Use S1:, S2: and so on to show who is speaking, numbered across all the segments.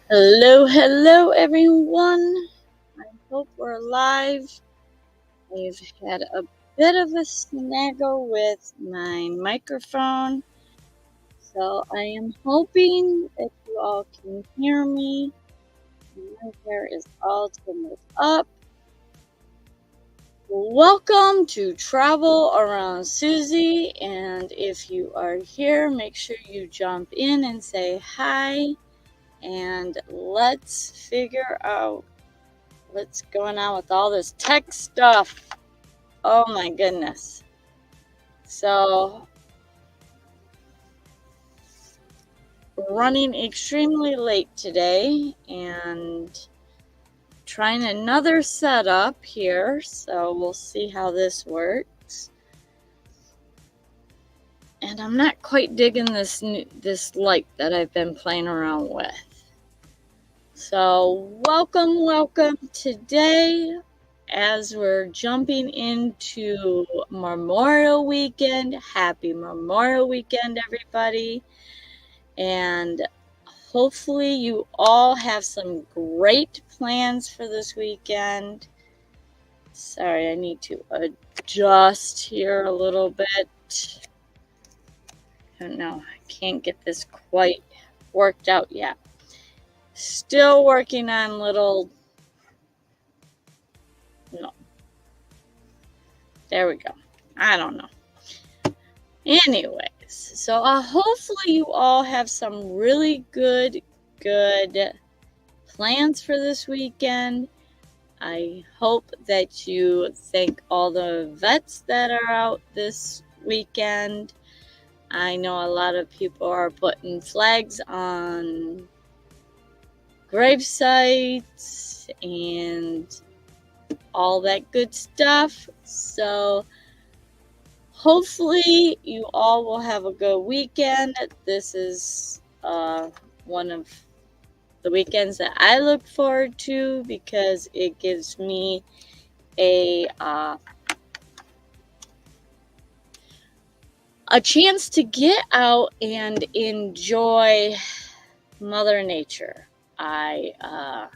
S1: Hello, everyone. I hope we're live. I've had a bit of a snaggle with my microphone, so I am hoping that you all can hear me. My hair is all tumbled up. Welcome to Travel Around Susie, and if you are here, make sure you jump in and say hi, and let's figure out what's going on with all this tech stuff. Oh my goodness. So, running extremely late today and trying another setup here. So, we'll see how this works. And I'm not quite digging this light that I've been playing around with. So, welcome today. As we're jumping into Memorial Weekend, happy Memorial Weekend, everybody. And hopefully you all have some great plans for this weekend. Sorry, I need to adjust here a little bit. I don't know, I can't get this quite worked out yet. Still working on little... No. There we go. I don't know. Anyways, so hopefully you all have some really good plans for this weekend. I hope that you thank all the vets that are out this weekend. I know a lot of people are putting flags on grave sites and all that good stuff. So hopefully you all will have a good weekend. This is one of the weekends that I look forward to because it gives me a chance to get out and enjoy Mother Nature. I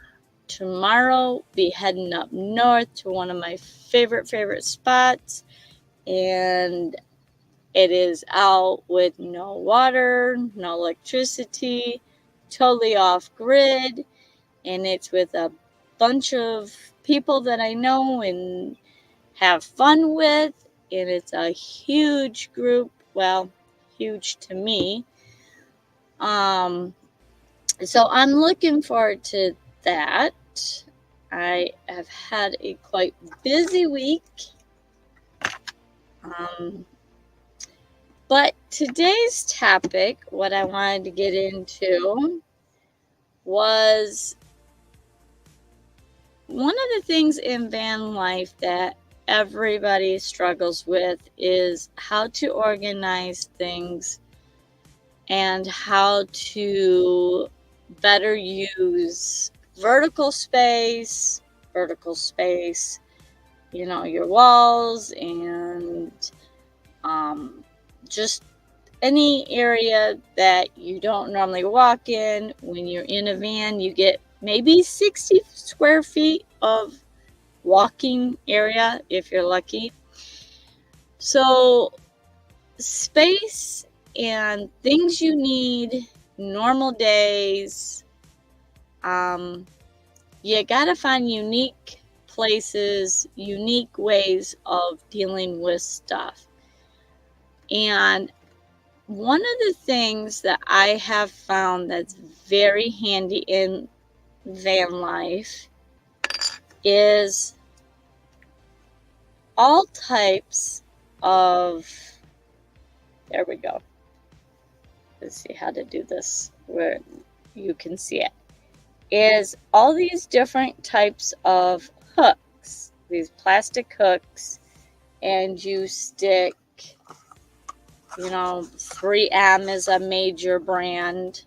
S1: tomorrow be heading up north to one of my favorite spots, and it is out with no water, no electricity, totally off grid, and it's with a bunch of people that I know and have fun with, and it's a huge group. Well, huge to me. So I'm looking forward to that. I have had a quite busy week. But today's topic, what I wanted to get into, was one of the things in van life that everybody struggles with is how to organize things and how to better use vertical space, you know, your walls, and just any area that you don't normally walk in. When you're in a van, you get maybe 60 square feet of walking area if you're lucky. So space and things you need normal days, you gotta find unique places, unique ways of dealing with stuff. And one of the things that I have found that's very handy in van life is all types of, there we go. Let's see how to do this where you can see it. Is all these different types of hooks, these plastic hooks, and you stick, you know, 3M is a major brand.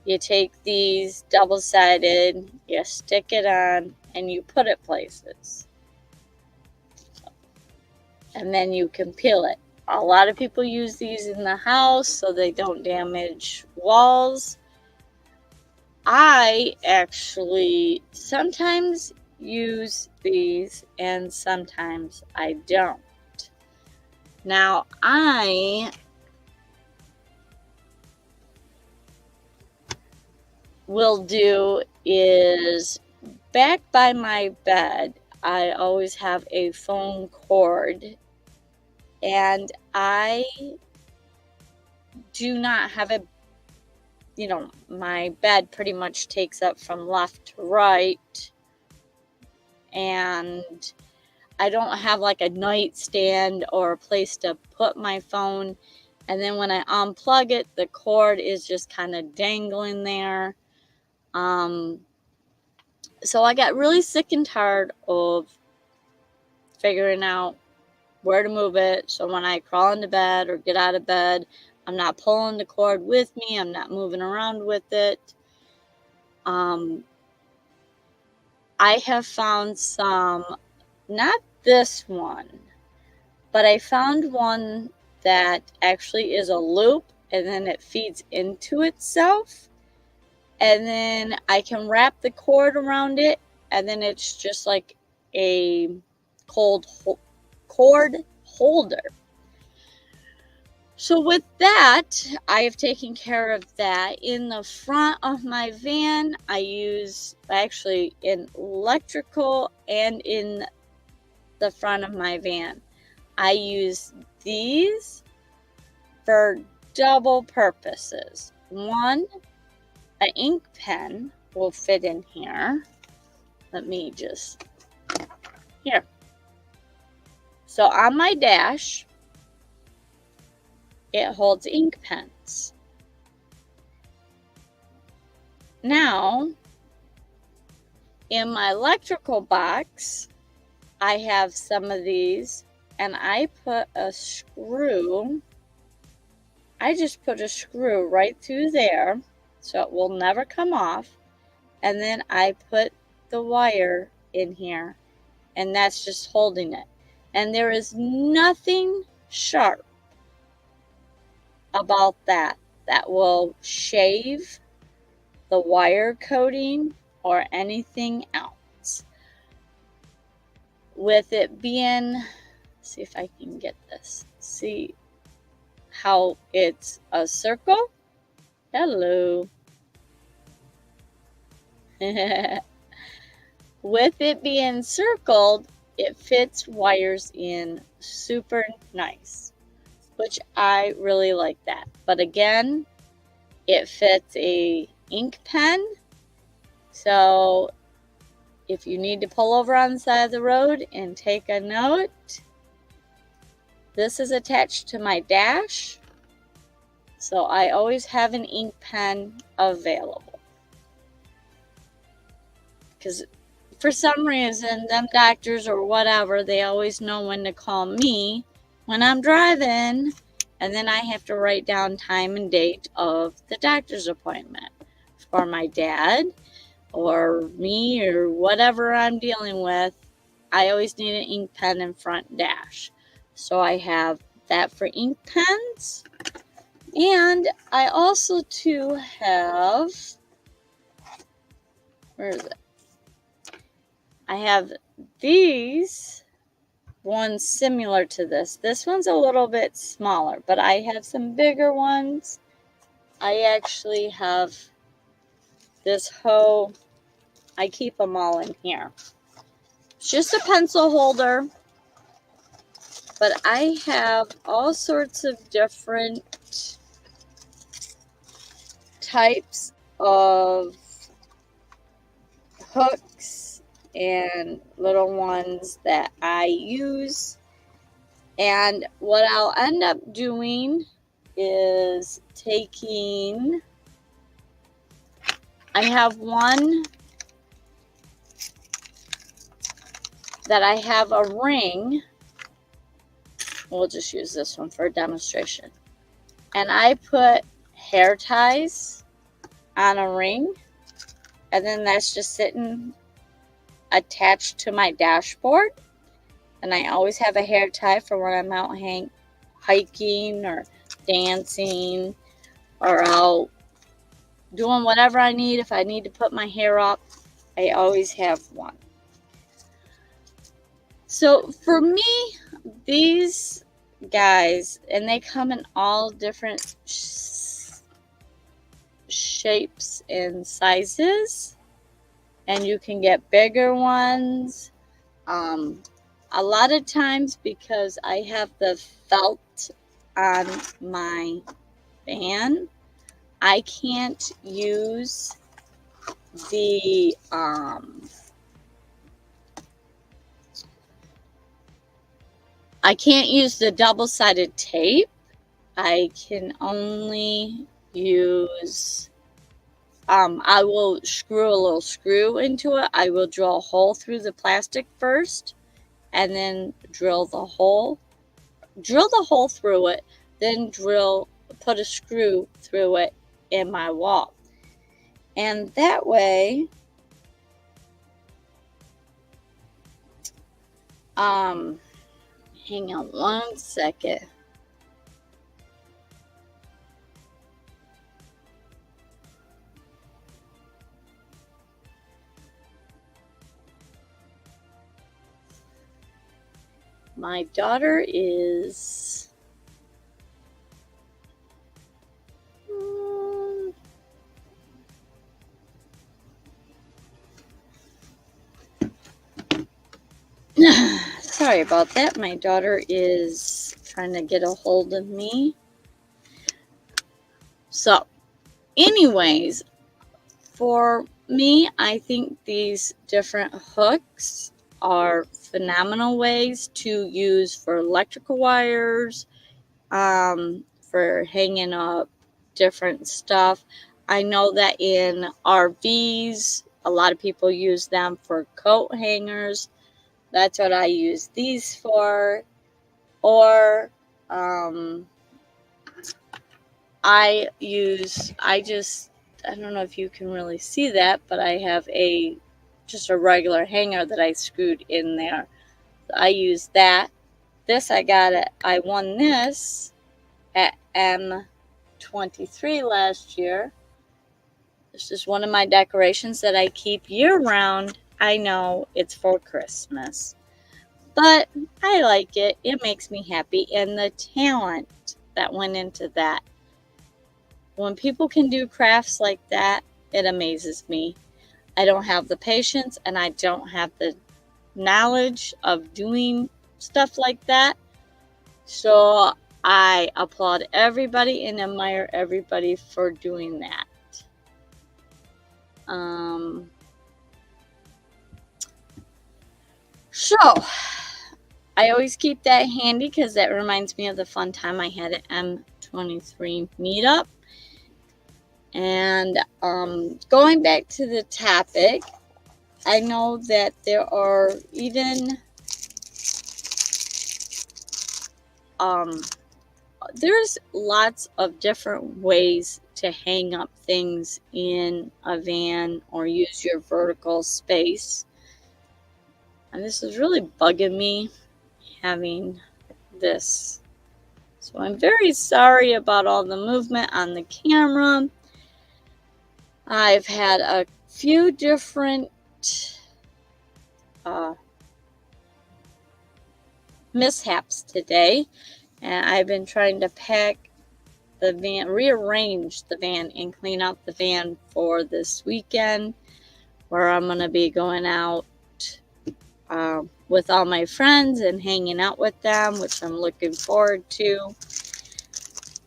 S1: You take these double-sided, you stick it on, and you put it places. And then you can peel it. A lot of people use these in the house so they don't damage walls. I actually sometimes use these and sometimes I don't. Now, I will do is back by my bed, I always have a phone cord, and I do not have a, my bed pretty much takes up from left to right, and I don't have like a nightstand or a place to put my phone. And then when I unplug it, the cord is just kind of dangling there. So I got really sick and tired of figuring out where to move it. So when I crawl into bed or get out of bed, I'm not pulling the cord with me. I'm not moving around with it. I have found some, not this one, but I found one that actually is a loop and then it feeds into itself. And then I can wrap the cord around it, and then it's just like a cord holder. So with that, I have taken care of that. In the front of my van, I use actually in electrical and in the front of my van, I use these for double purposes. One, an ink pen will fit in here. Let me just, here. So on my dash, it holds ink pens. Now, in my electrical box, I have some of these, and I put a screw. I just put a screw right through there, so it will never come off. And then I put the wire in here, and that's just holding it. And there is nothing sharp about that will shave the wire coating or anything else. With it being, see if I can get this. See how it's a circle? Hello. With it being circled, it fits wires in super nice, which I really like that. But again, it fits a ink pen, so if you need to pull over on the side of the road and take a note, this is attached to my dash, so I always have an ink pen available. Because for some reason, them doctors or whatever, they always know when to call me when I'm driving, and then I have to write down time and date of the doctor's appointment for my dad or me or whatever I'm dealing with. I always need an ink pen in front dash. So I have that for ink pens. And I also too have, where is it? I have these ones similar to this. This one's a little bit smaller, but I have some bigger ones. I actually have this hoe. I keep them all in here. It's just a pencil holder, but I have all sorts of different types of hooks and little ones that I use. And what I'll end up doing is taking, I have one that I have a ring. We'll just use this one for a demonstration. And I put hair ties on a ring, and then that's just sitting attached to my dashboard. And I always have a hair tie for when I'm out hiking or dancing or out doing whatever I need. If I need to put my hair up, I always have one. So for me, these guys, and they come in all different shapes and sizes, and you can get bigger ones. A lot of times, because I have the felt on my fan, I can't use the double-sided tape. I can only use I will screw a little screw into it. I will drill a hole through the plastic first, and then drill the hole through it, then put a screw through it in my wall. And that way, hang on one second. My daughter is sorry about that. My daughter is trying to get a hold of me. So, anyways, for me, I think these different hooks are phenomenal ways to use for electrical wires, for hanging up different stuff. I know that in RVs, a lot of people use them for coat hangers. That's what I use these for. Or I don't know if you can really see that, but I have just a regular hanger that I screwed in there. I use that. This I won this at M23 last year. This is one of my decorations that I keep year round. I know it's for Christmas, but I like it. It makes me happy, and the talent that went into that. When people can do crafts like that, it amazes me. I don't have the patience, and I don't have the knowledge of doing stuff like that. So I applaud everybody and admire everybody for doing that. So I always keep that handy because that reminds me of the fun time I had at M23 meetup. And going back to the topic, I know that there are even there's lots of different ways to hang up things in a van or use your vertical space. And this is really bugging me, having this. So I'm very sorry about all the movement on the camera. I've had a few different mishaps today, and I've been trying to pack the van, rearrange the van, and clean out the van for this weekend, where I'm going to be going out with all my friends and hanging out with them, which I'm looking forward to.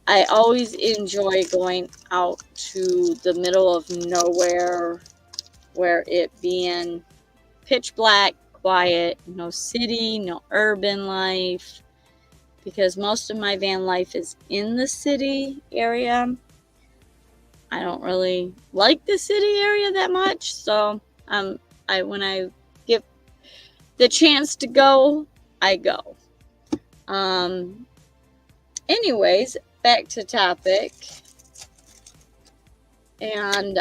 S1: I always enjoy going out to the middle of nowhere, where it being pitch black, quiet, no city, no urban life, because most of my van life is in the city area. I don't really like the city area that much, so when I get the chance to go, I go. Anyways, back to topic. And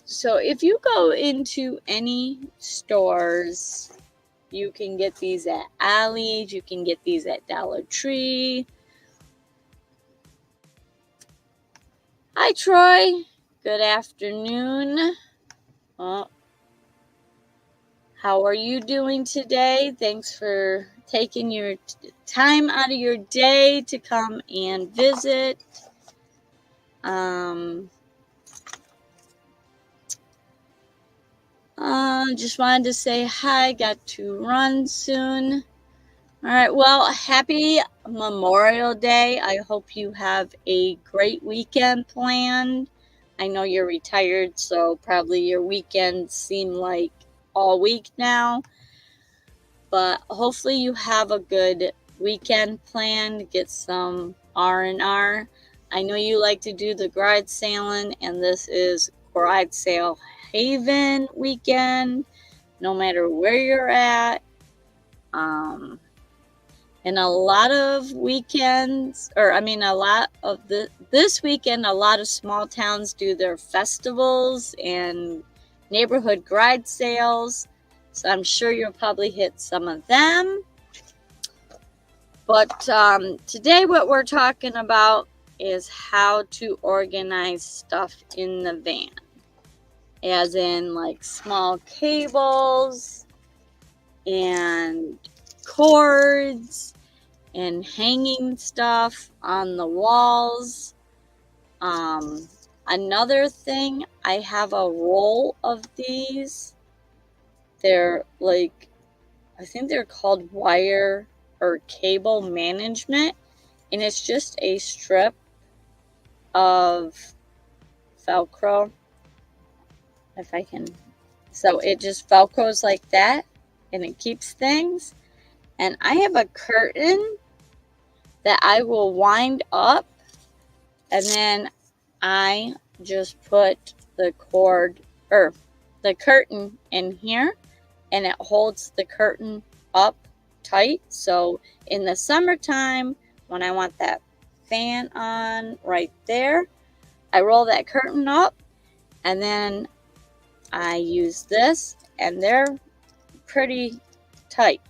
S1: so if you go into any stores You can get these at Ollie's. You can get these at Dollar Tree. Hi, Troy. Good afternoon. How are you doing today? Thanks for taking your time out of your day to come and visit. Just wanted to say hi. Got to run soon. All right. Well, happy Memorial Day. I hope you have a great weekend planned. I know you're retired, so probably your weekends seem like all week now. But hopefully you have a good weekend planned. Get some R&R. I know you like to do the garage sailing, and this is garage sale haven weekend. No matter where you're at. And a lot of weekends, this weekend, a lot of small towns do their festivals and neighborhood garage sales. So I'm sure you'll probably hit some of them. But today what we're talking about is how to organize stuff in the van. As in like small cables and cords and hanging stuff on the walls. Another thing, I have a roll of these. They're like, I think they're called wire or cable management, and it's just a strip of Velcro, if I can. So it just Velcros like that, and it keeps things. And I have a curtain that I will wind up, and then I just put the curtain in here, and it holds the curtain up tight. So in the summertime, when I want that fan on right there, I roll that curtain up, and then I use this, and they're pretty tight.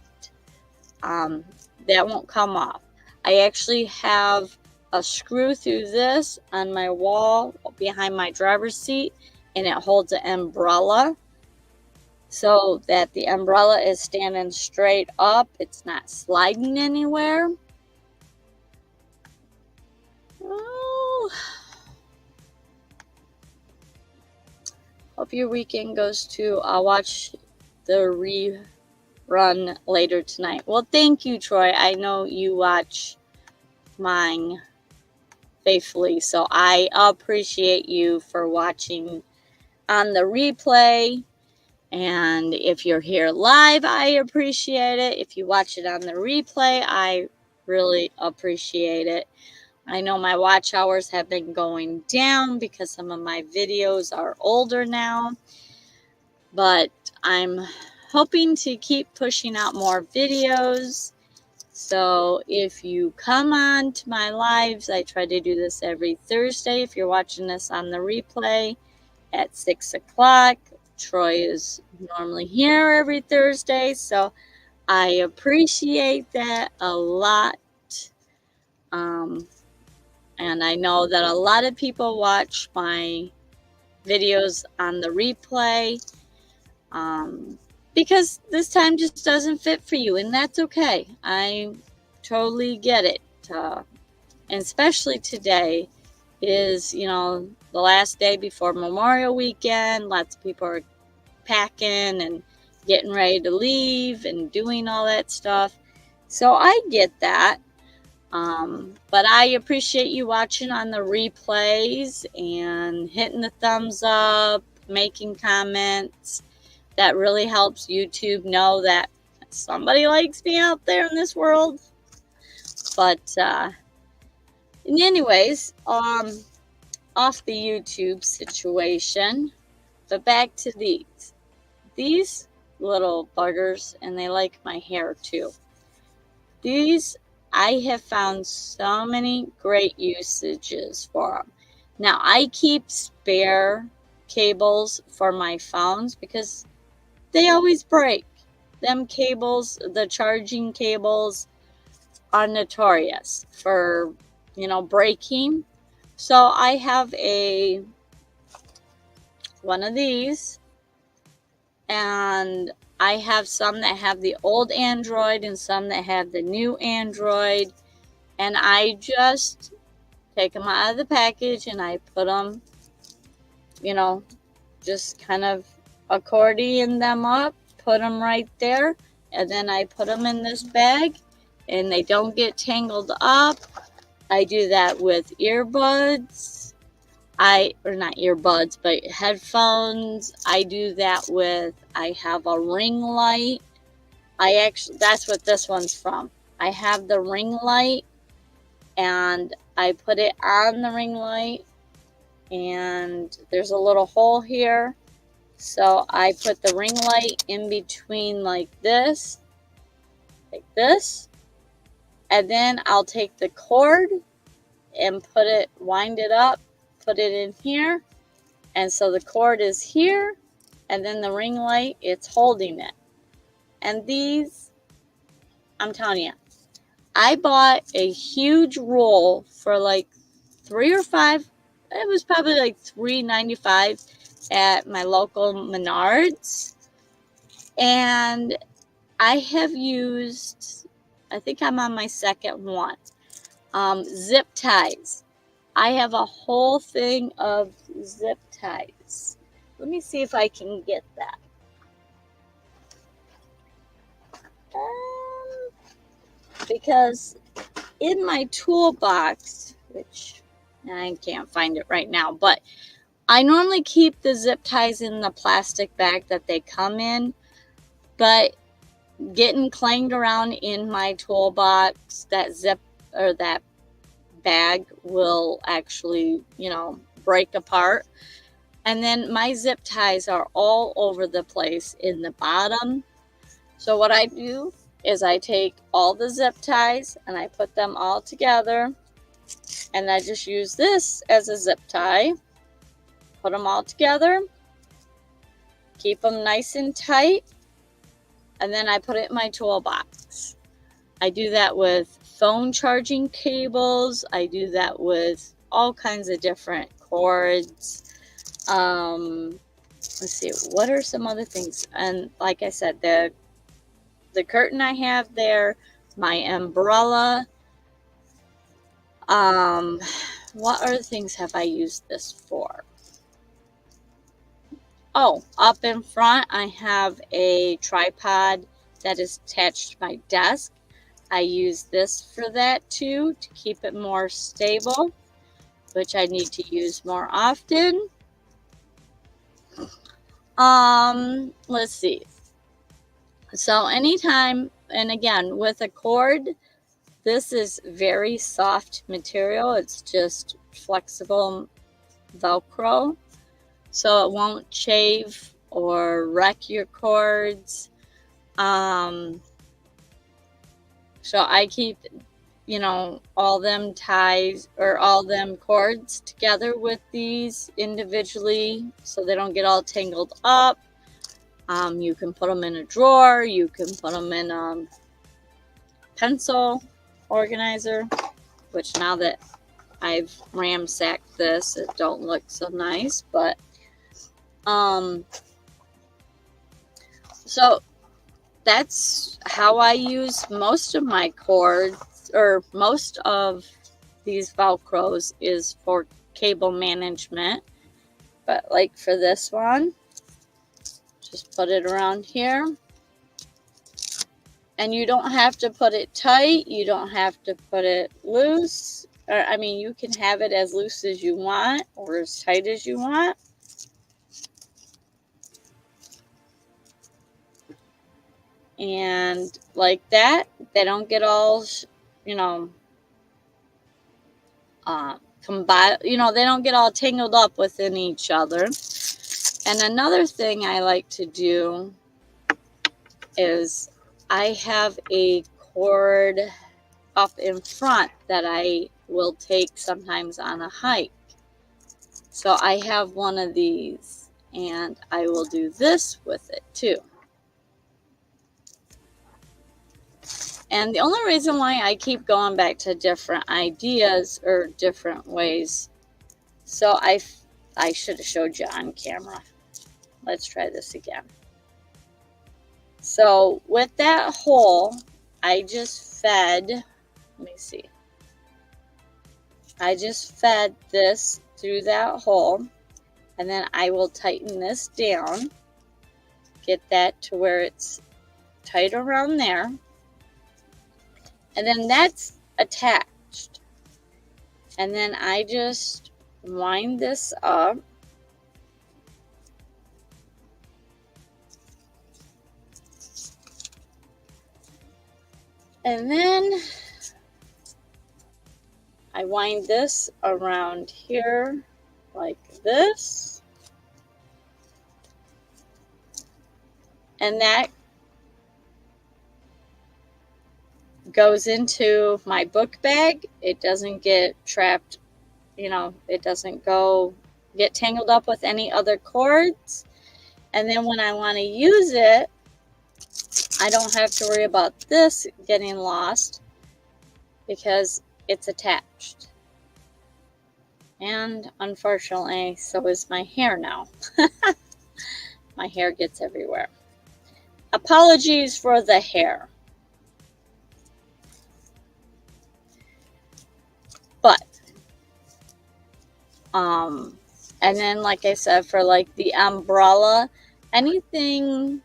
S1: That won't come off. I actually have a screw through this on my wall behind my driver's seat, and it holds an umbrella so that the umbrella is standing straight up. It's not sliding anywhere. Oh. Hope your weekend goes too. I'll watch the rerun later tonight. Well, thank you, Troy. I know you watch mine faithfully, so I appreciate you for watching on the replay. And if you're here live, I appreciate it. If you watch it on the replay, I really appreciate it. I know my watch hours have been going down because some of my videos are older now, but I'm hoping to keep pushing out more videos. So if you come on to my lives, I try to do this every Thursday. If you're watching this on the replay at 6 o'clock, Troy is normally here every Thursday. So I appreciate that a lot. And I know that a lot of people watch my videos on the replay. Because this time just doesn't fit for you, and that's okay. I totally get it. And especially today is, the last day before Memorial Weekend. Lots of people are packing and getting ready to leave and doing all that stuff. So I get that. But I appreciate you watching on the replays and hitting the thumbs up, making comments. That really helps YouTube know that somebody likes me out there in this world. But anyways, off the YouTube situation, but back to these little buggers, and they like my hair too. These, I have found so many great usages for them. Now I keep spare cables for my phones because they always break. them cables, the charging cables, are notorious for, you know, breaking. So I have one of these, and I have some that have the old Android and some that have the new Android, and I just take them out of the package and I put them, you know, just kind of accordion them up, put them right there, and then I put them in this bag and they don't get tangled up. I do that with earbuds. Or not earbuds, but headphones. I do that with, I have a ring light. That's what this one's from. I have the ring light and I put it on the ring light, and there's a little hole here. So I put the ring light in between like this, and then I'll take the cord and wind it up, put it in here, and so the cord is here, and then the ring light, it's holding it. And these, I'm telling you, I bought a huge roll for like $3 or $5. It was probably like $3.95 at my local Menards. And I have used, I think I'm on my second one, zip ties. I have a whole thing of zip ties. Let me see if I can get that. Because in my toolbox, which I can't find it right now, but I normally keep the zip ties in the plastic bag that they come in, but getting clanged around in my toolbox, that zip or that bag will actually, you know, break apart. And then my zip ties are all over the place in the bottom. So what I do is I take all the zip ties and I put them all together, and I just use this as a zip tie. Put them all together, keep them nice and tight, and then I put it in my toolbox. I do that with phone charging cables. I do that with all kinds of different cords. Let's see, what are some other things? And like I said, the curtain I have there, my umbrella. What other things have I used this for? Oh, up in front, I have a tripod that is attached to my desk. I use this for that too, to keep it more stable, which I need to use more often. Let's see. So anytime, and again, with a cord, this is very soft material. It's just flexible Velcro, so it won't chafe or wreck your cords. So I keep, you know, all them ties or all them cords together with these individually so they don't get all tangled up. You can put them in a drawer. You can put them in a pencil organizer, which now that I've ransacked this, it don't look so nice, but so that's how I use most of my cords, or most of these Velcros is for cable management. But like for this one, just put it around here. And you don't have to put it tight. You don't have to put it loose. Or, I mean, you can have it as loose as you want or as tight as you want. And like that, they don't get all, you know, combined, you know, they don't get all tangled up within each other. And another thing I like to do is I have a cord up in front that I will take sometimes on a hike. So I have one of these, and I will do this with it too. And the only reason why I keep going back to different ideas or different ways, so I should have showed you on camera. Let's try this again. So with that hole, I just fed, let me see. I just fed this through that hole, and then I will tighten this down, get that to where it's tight around there, and then that's attached. And then I just wind this up, and then I wind this around here like this, and that goes into my book bag. It doesn't get trapped, you know, it doesn't get tangled up with any other cords. And then when I want to use it, I don't have to worry about this getting lost because it's attached. And unfortunately, so is my hair now. My hair gets everywhere. Apologies for the hair. But, and then like I said, for like the umbrella, anything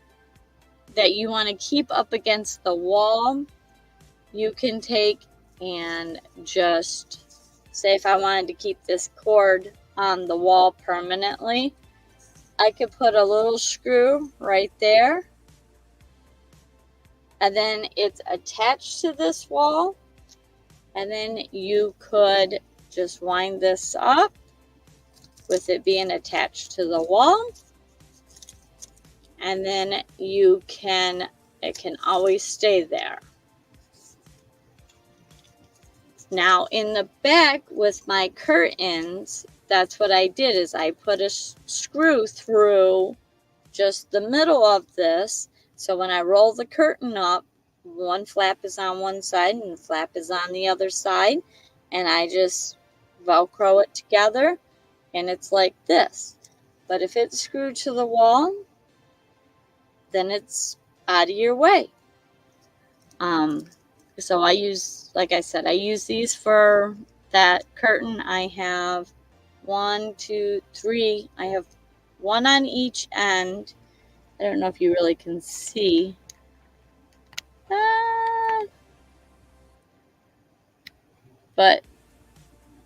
S1: that you want to keep up against the wall, you can take and just, say if I wanted to keep this cord on the wall permanently, I could put a little screw right there, and then it's attached to this wall, and then you could just wind this up with it being attached to the wall, and then it can always stay there. Now in the back with my curtains, that's what I did, is I put a screw through just the middle of this, so when I roll the curtain up, one flap is on one side and the flap is on the other side, and I just Velcro it together, and it's like this. But if it's screwed to the wall, then it's out of your way. So I use, like I said, I use these for that curtain. I have 1, 2, 3. I have one on each end. I don't know if you really can see. But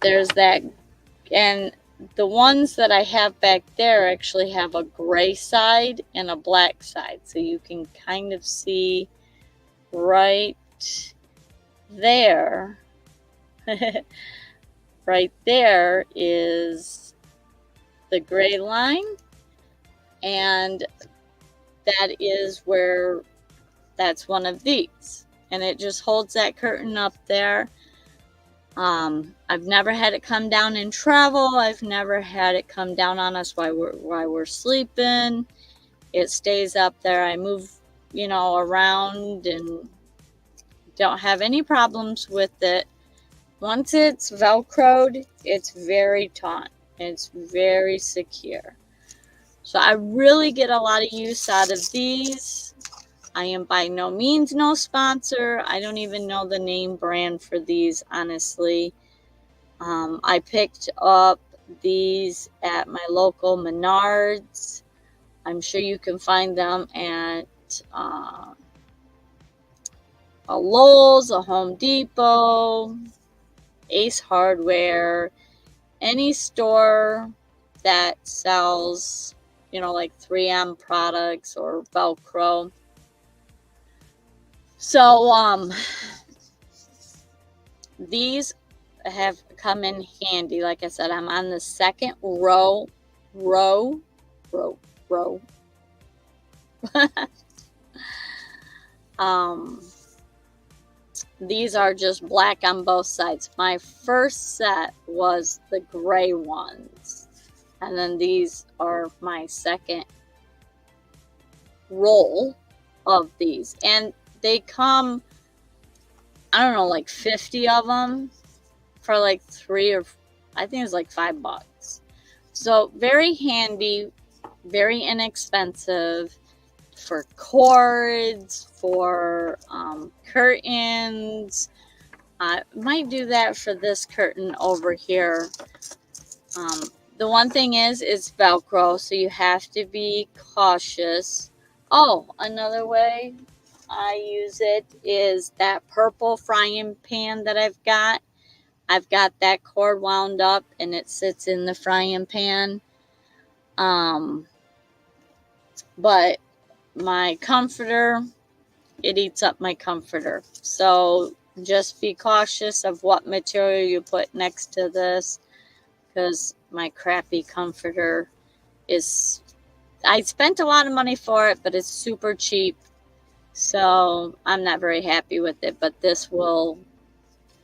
S1: there's that. And the ones that I have back there actually have a gray side and a black side. So you can kind of see right there. Right there is the gray line, and that is where, that's one of these, and it just holds that curtain up there. I've never had it come down in travel. I've never had it come down on us while we're sleeping. It stays up there. I move, you know, around and don't have any problems with it. Once it's Velcroed, it's very taut. It's very secure. So I really get a lot of use out of these. I am by no means no sponsor. I don't even know the name brand for these, honestly. I picked up these at my local Menards. I'm sure you can find them at a Lowe's, a Home Depot, Ace Hardware, any store that sells, you know, like 3M products or Velcro. So these have come in handy. Like I said, I'm on the second row. These are just black on both sides. My first set was the gray ones, and then these are my second roll of these, and they come I don't know, like 50 of them for like I think it was like $5. So very handy, very inexpensive for cords, for curtains. I might do that for this curtain over here. The one thing is it's Velcro, so you have to be cautious. Oh, another way I use it is that purple frying pan that I've got. I've got that cord wound up and it sits in the frying pan. But my comforter, it eats up my comforter. So just be cautious of what material you put next to this, because my crappy comforter is, I spent a lot of money for it, but it's super cheap. So I'm not very happy with it, but this will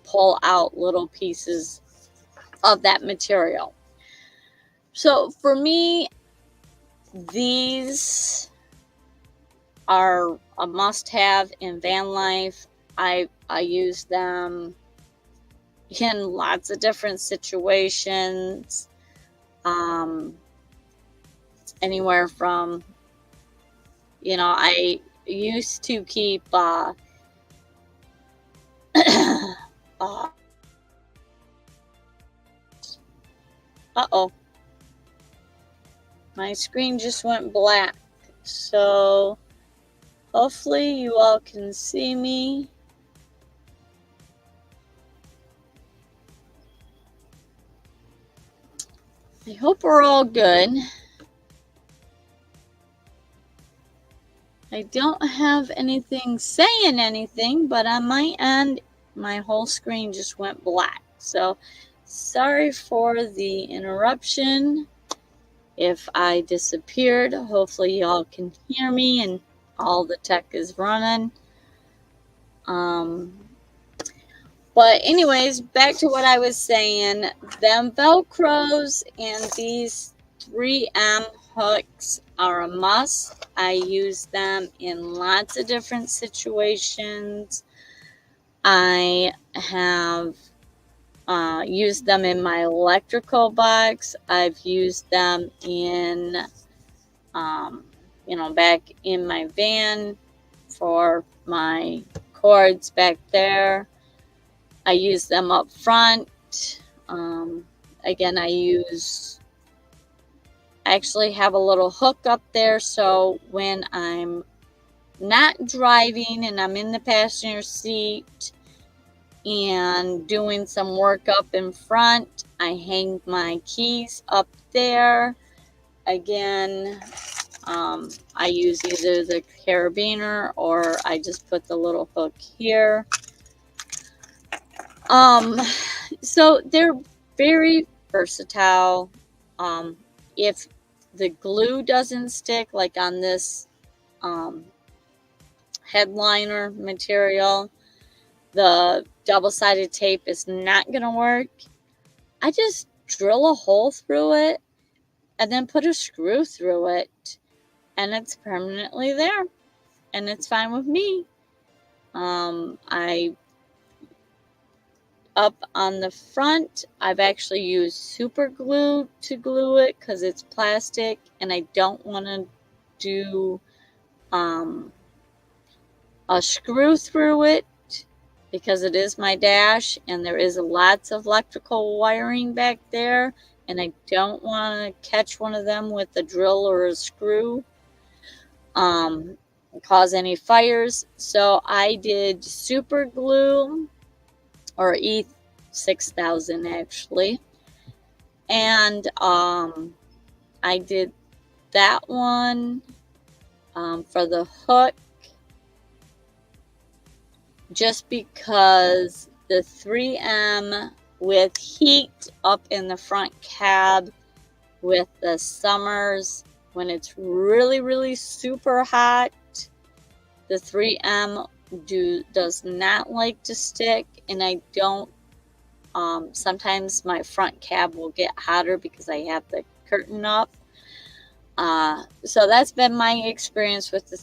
S1: pull out little pieces of that material. So for me, these are a must-have in van life. I use them in lots of different situations. Anywhere from, I used to keep uh-oh, my screen just went black. So hopefully you all can see me. I hope we're all good. I don't have anything saying anything, but on my end, my whole screen just went black. So sorry for the interruption. If I disappeared, hopefully y'all can hear me and all the tech is running. But anyways, back to what I was saying. Them Velcros and these 3M hooks are a must. I use them in lots of different situations. I have used them in my electrical box. I've used them in, back in my van for my cords back there. I use them up front. Again, I actually have a little hook up there, so when I'm not driving and I'm in the passenger seat and doing some work up in front, I hang my keys up there. Again, I use either the carabiner or I just put the little hook here. So they're very versatile. If the glue doesn't stick, like on this headliner material, the double-sided tape is not going to work. I just drill a hole through it and then put a screw through it, and it's permanently there, and it's fine with me. Up on the front, I've actually used super glue to glue it because it's plastic and I don't want to do a screw through it because it is my dash and there is lots of electrical wiring back there, and I don't want to catch one of them with a drill or a screw, cause any fires. So I did super glue, or E6000 actually, and I did that one for the hook, just because the 3M with heat up in the front cab with the summers when it's really, really super hot, the 3M does not like to stick, and I don't, sometimes my front cab will get hotter because I have the curtain up. So that's been my experience with the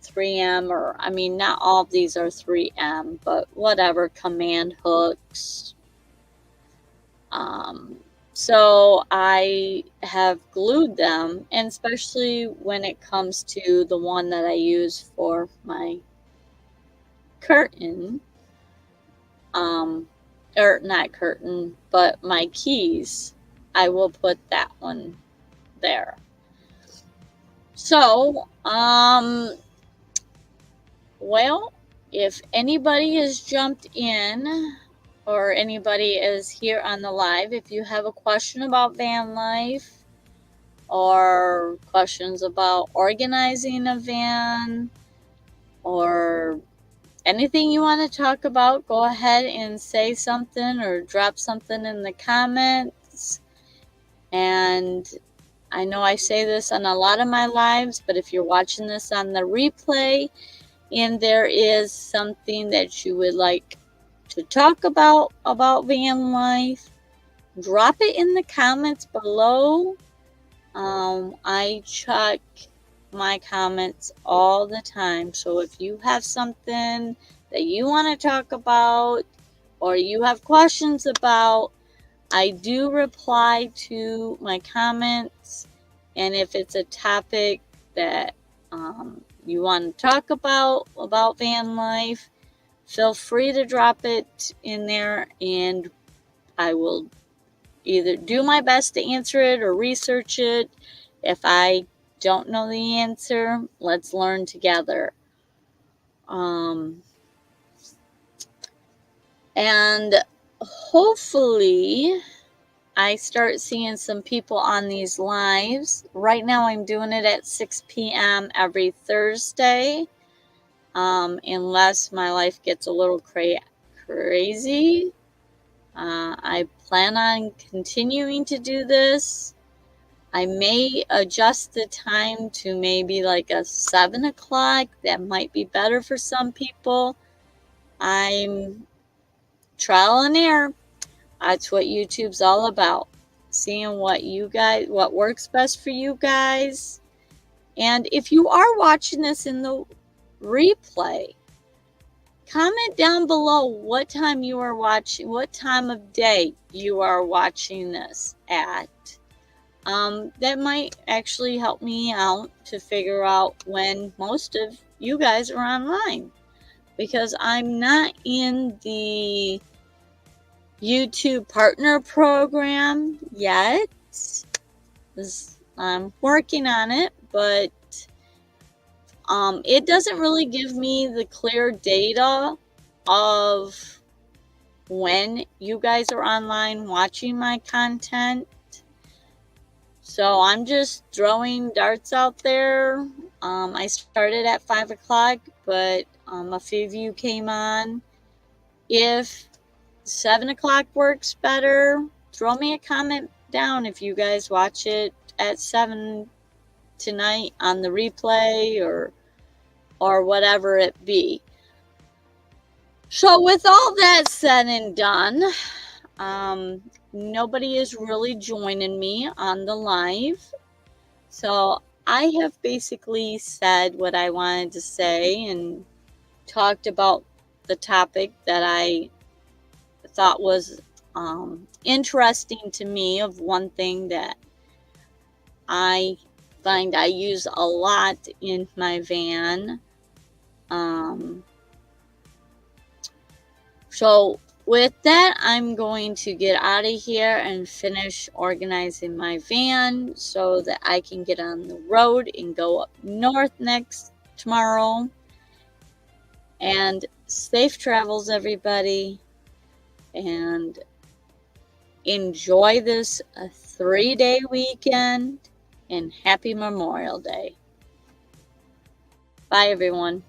S1: 3M, or I mean, not all of these are 3M, but whatever, command hooks. So I have glued them, and especially when it comes to the one that I use for my curtain, or not curtain, but my keys, I will put that one there. So, well, if anybody has jumped in or anybody is here on the live, if you have a question about van life or questions about organizing a van or anything you want to talk about, go ahead and say something or drop something in the comments. And I know I say this on a lot of my lives, but if you're watching this on the replay and there is something that you would like to talk about van life, drop it in the comments below. I check my comments all the time, so if you have something that you want to talk about or you have questions about, I do reply to my comments. And if it's a topic that you want to talk about van life, feel free to drop it in there, and I will either do my best to answer it or research it. If I don't know the answer, let's learn together. And hopefully I start seeing some people on these lives. Right now I'm doing it at 6 p.m. every Thursday, unless my life gets a little crazy. I plan on continuing to do this. I may adjust the time to maybe like a 7 o'clock. That might be better for some people. I'm trial and error. That's what YouTube's all about. Seeing what works best for you guys. And if you are watching this in the replay, comment down below what time you are watching, what time of day you are watching this at. That might actually help me out to figure out when most of you guys are online, because I'm not in the YouTube partner program yet. I'm working on it, but it doesn't really give me the clear data of when you guys are online watching my content. So I'm just throwing darts out there. I started at 5 o'clock, but a few of you came on. If 7 o'clock works better, throw me a comment down if you guys watch it at 7 tonight on the replay or whatever it be. So with all that said and done, nobody is really joining me on the live. So I have basically said what I wanted to say and talked about the topic that I thought was interesting to me, of one thing that I find I use a lot in my van. So with that, I'm going to get out of here and finish organizing my van so that I can get on the road and go up north tomorrow. And safe travels, everybody. And enjoy this 3-day weekend, and happy Memorial Day. Bye, everyone.